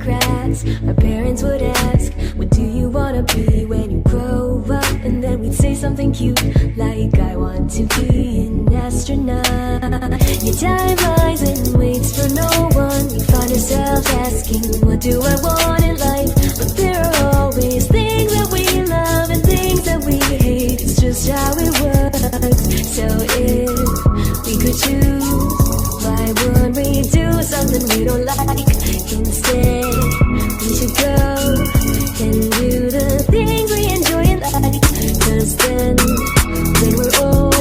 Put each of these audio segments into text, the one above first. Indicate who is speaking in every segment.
Speaker 1: cracks. Our parents would ask, what do you wanna be when you grow up? And then we'd say something cute like, I want to be an astronaut. Your time lies and waits for no one. We find ourselves asking, what do I want in life? But there are always things that we love and things that we hate. It's just how it works. So if we could choose, why would we do something we don't like? Instead, we should go and do the things we enjoy and like. Cause then, when we're old,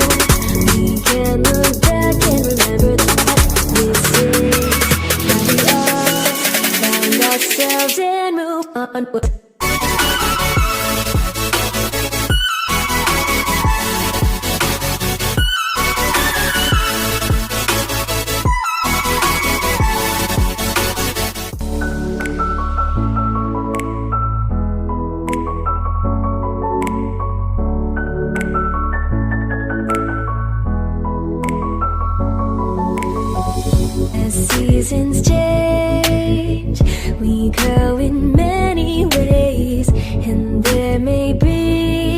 Speaker 1: we can look back and remember that this is how we all found ourselves and move on. As seasons change, we grow in many ways, and there may be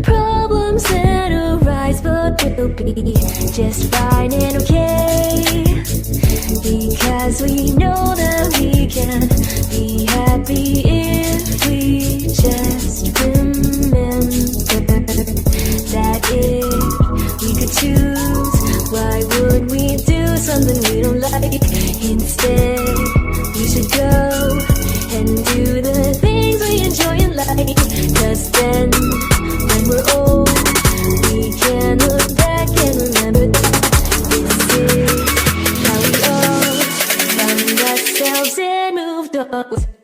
Speaker 1: problems that arise, but we'll be just fine and okay, because we know that we can be happy if we just remember that if we could choose, why would we do something we don't like? Instead, we should go and do the things we enjoy and like. Cause then, when we're old, we can look back and remember that this is how we all found ourselves and moved on.